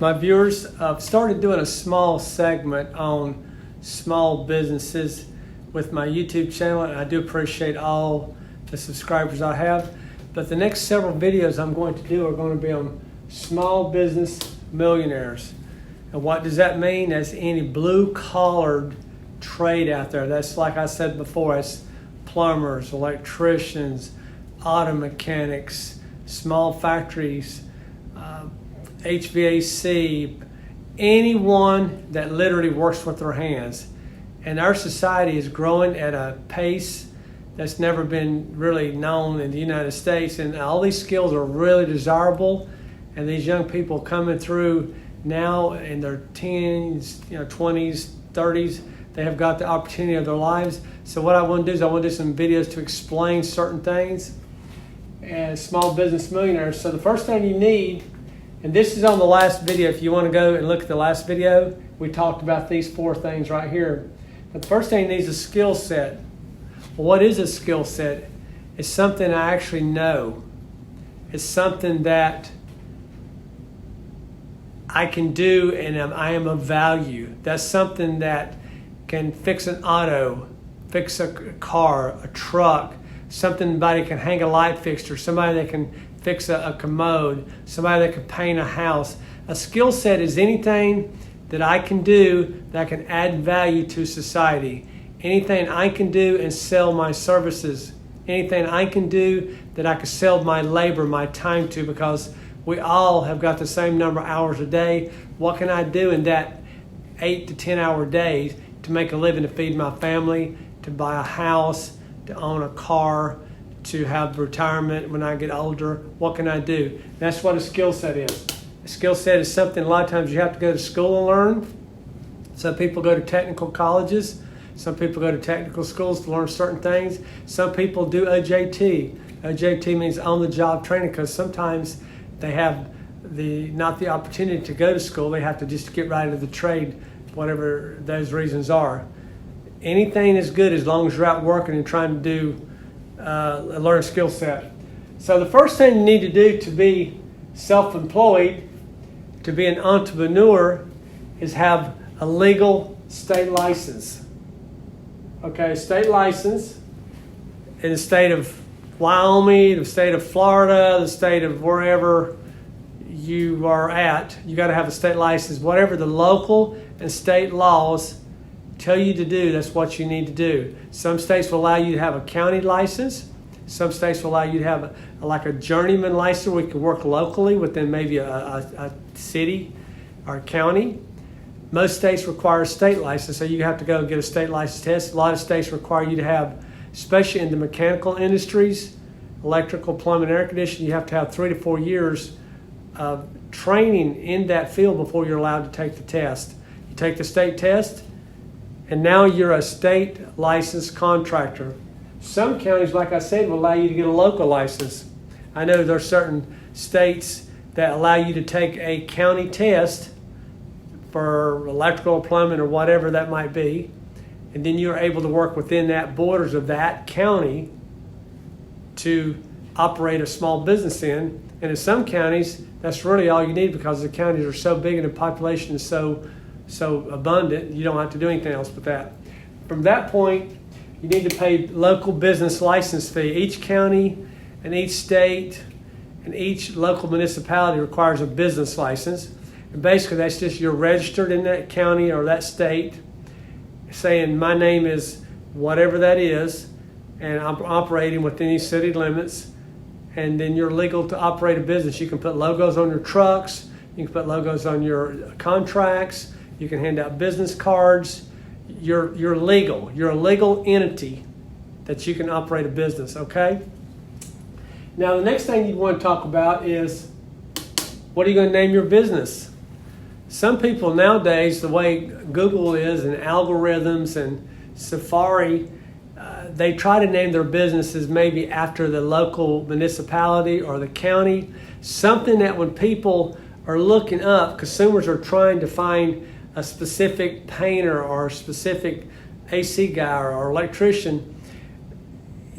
My viewers, I've started doing a small segment on small businesses with my YouTube channel, and I do appreciate all the subscribers I have. But the next several videos I'm going to do are going to be on small business millionaires. And what does that mean? That's any blue-collared trade out there. That's, like I said before, it's plumbers, electricians, auto mechanics, small factories, HVAC, anyone that literally works with their hands. And our society is growing at a pace that's never been really known in the United States, and all these skills are really desirable. And these young people coming through now in their teens, 20s, 30s, they have got the opportunity of their lives. So what I want to do is I want to do some videos to explain certain things as small business millionaires. So the first thing you need, and this is on the last video, if you want to go and look at the last video, we talked about these 4 things right here. But the first thing you need is a skill set. Well, what is a skill set? It's something I actually know. It's something that I can do and I am of value. That's something that can fix an auto, fix a car, a truck, somebody can hang a light fixture, somebody that can fix a commode, somebody that can paint a house. A skill set is anything that I can do that can add value to society. Anything I can do and sell my services. Anything I can do that I can sell my labor, my time to, because we all have got the same number of hours a day. What can I do in that 8 to 10 hour days to make a living, to feed my family, to buy a house, to own a car, to have retirement when I get older? What can I do? That's what a skill set is. A skill set is something a lot of times you have to go to school and learn. Some people go to technical colleges. Some people go to technical schools to learn certain things. Some people do OJT. OJT means on-the-job training, because sometimes they have not the opportunity to go to school. They have to just get right into the trade, whatever those reasons are. Anything is good as long as you're out working and trying to learn a skill set. So the first thing you need to do to be self-employed, to be an entrepreneur, is have a legal state license. Okay, state license in the state of Wyoming, the state of Florida, the state of wherever you are at. You got to have a state license. Whatever the local and state laws tell you to do, that's what you need to do. Some states will allow you to have a county license. Some states will allow you to have like a journeyman license where you can work locally within maybe a city or a county. Most states require a state license, so you have to go and get a state license test. A lot of states require you to have, especially in the mechanical industries, electrical, plumbing, air conditioning, you have to have 3 to 4 years of training in that field before you're allowed to take the test. You take the state test, and now you're a state licensed contractor. Some counties, like I said, will allow you to get a local license. I know there are certain states that allow you to take a county test for electrical, plumbing, or whatever that might be, and then you're able to work within that borders of that county to operate a small business in. And in some counties, that's really all you need, because the counties are so big and the population is so abundant, you don't have to do anything else but that. From that point, you need to pay local business license fee. Each county and each state and each local municipality requires a business license. And basically, that's just you're registered in that county or that state, saying my name is whatever that is, and I'm operating within these city limits, and then you're legal to operate a business. You can put logos on your trucks, you can put logos on your contracts, you can hand out business cards. You're legal. You're a legal entity that you can operate a business, okay? Now, the next thing you want to talk about is, what are you going to name your business? Some people nowadays, the way Google is and algorithms and Safari, they try to name their businesses maybe after the local municipality or the county, something that when people are looking up, consumers are trying to find a specific painter or a specific AC guy or electrician.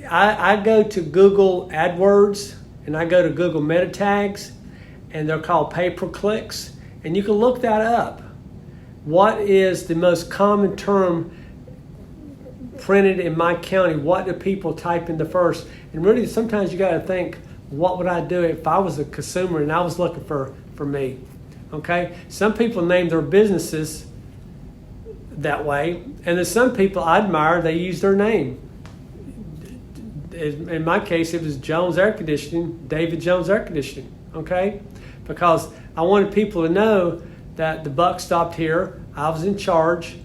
I go to Google AdWords and I go to Google meta tags, and they're called pay-per-clicks. And you can look that up. What is the most common term printed in my county? What do people type into first? And really, sometimes you got to think, what would I do if I was a consumer and I was looking for me? Okay? Some people name their businesses that way, and then some people I admire, they use their name. In my case, it was Jones Air Conditioning, David Jones Air Conditioning, okay? Because I wanted people to know that the buck stopped here. I was in charge.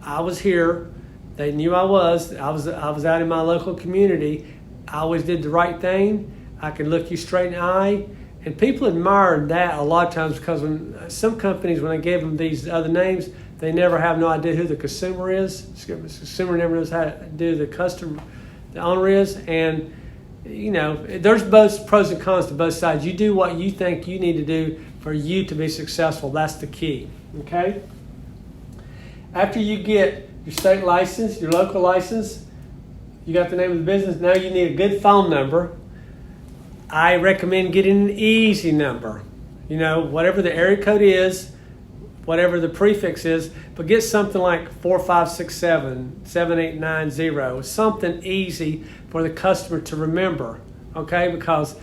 I was here. They knew I was out in my local community. I always did the right thing. I could look you straight in the eye. And people admired that a lot of times, because when some companies, when I gave them these other names, they never have no idea who the consumer is. The consumer never knows how to do the customer, the owner is. And, you know, there's both pros and cons to both sides. You do what you think you need to do for you to be successful. That's the key, okay? After you get your state license, your local license, you got the name of the business, now you need a good phone number. I recommend getting an easy number. You know, whatever the area code is, whatever the prefix is, but get something like 4567 7890, something easy for the customer to remember, okay? Because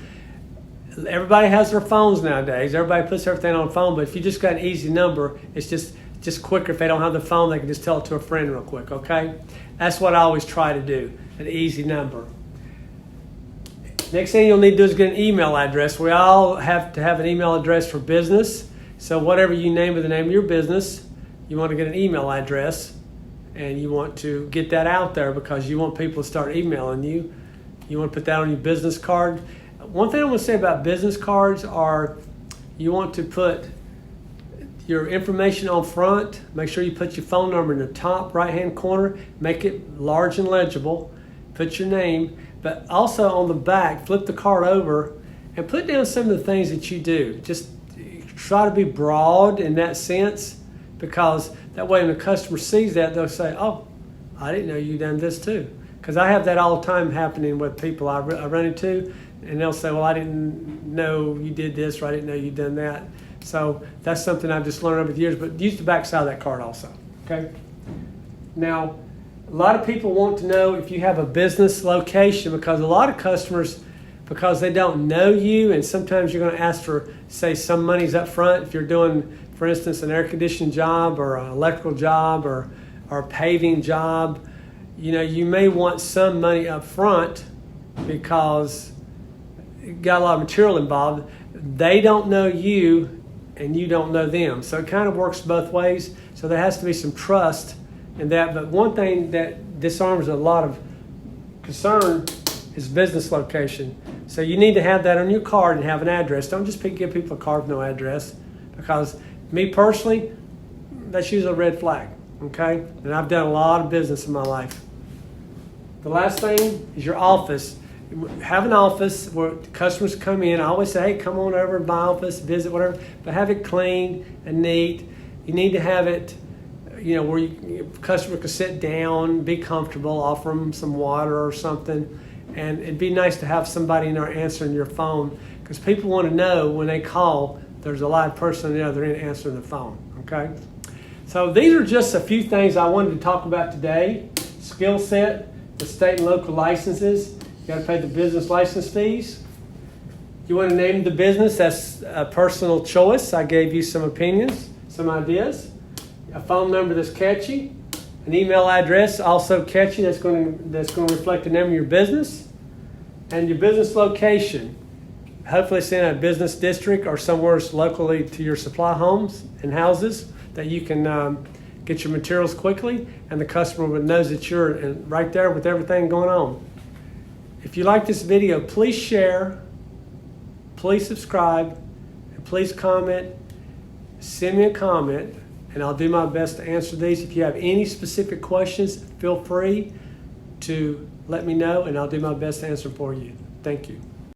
everybody has their phones nowadays. Everybody puts everything on the phone, but if you just got an easy number, it's just quicker. If they don't have the phone, they can just tell it to a friend real quick, okay? That's what I always try to do, an easy number. Next thing you'll need to do is get an email address. We all have to have an email address for business. So whatever you name with the name of your business, you want to get an email address, and you want to get that out there because you want people to start emailing you. You want to put that on your business card. One thing I want to say about business cards are you want to put your information on front. Make sure you put your phone number in the top right-hand corner. Make it large and legible. Put your name. But also on the back, flip the card over and put down some of the things that you do. Just try to be broad in that sense, because that way when the customer sees that, they'll say, oh, I didn't know you done this too. Because I have that all the time happening with people I run into, and they'll say, well, I didn't know you did this, or I didn't know you done that. So that's something I've just learned over the years, but use the back side of that card also, okay? Now, a lot of people want to know if you have a business location, because a lot of customers, because they don't know you, and sometimes you're going to ask for, say, some money's up front. If you're doing, for instance, an air conditioning job or an electrical job or a paving job, you know, you may want some money up front because you got a lot of material involved. They don't know you and you don't know them. So it kind of works both ways. So there has to be some trust in that. But one thing that disarms a lot of concern is business location. So you need to have that on your card and have an address. Don't just give people a card with no address, because me personally, that's usually a red flag, okay? And I've done a lot of business in my life. The last thing is your office. Have an office where customers come in. I always say, hey, come on over to my office, visit, whatever, but have it clean and neat. You need to have it, you know, where a customer can sit down, be comfortable, offer them some water or something. And it'd be nice to have somebody in there answering your phone, because people want to know when they call, there's a live person on the other end answering the phone, okay? So these are just a few things I wanted to talk about today. Skill set, the state and local licenses. You got to pay the business license fees. You want to name the business, that's a personal choice. I gave you some opinions, some ideas. A phone number that's catchy. An email address also catchy, that's going to reflect the name of your business. And your business location. Hopefully it's in a business district or somewhere locally to your supply homes and houses that you can get your materials quickly, and the customer knows that you're right there with everything going on. If you like this video, please share, please subscribe, and please comment. Send me a comment, and I'll do my best to answer these. If you have any specific questions, feel free to let me know, and I'll do my best to answer for you. Thank you.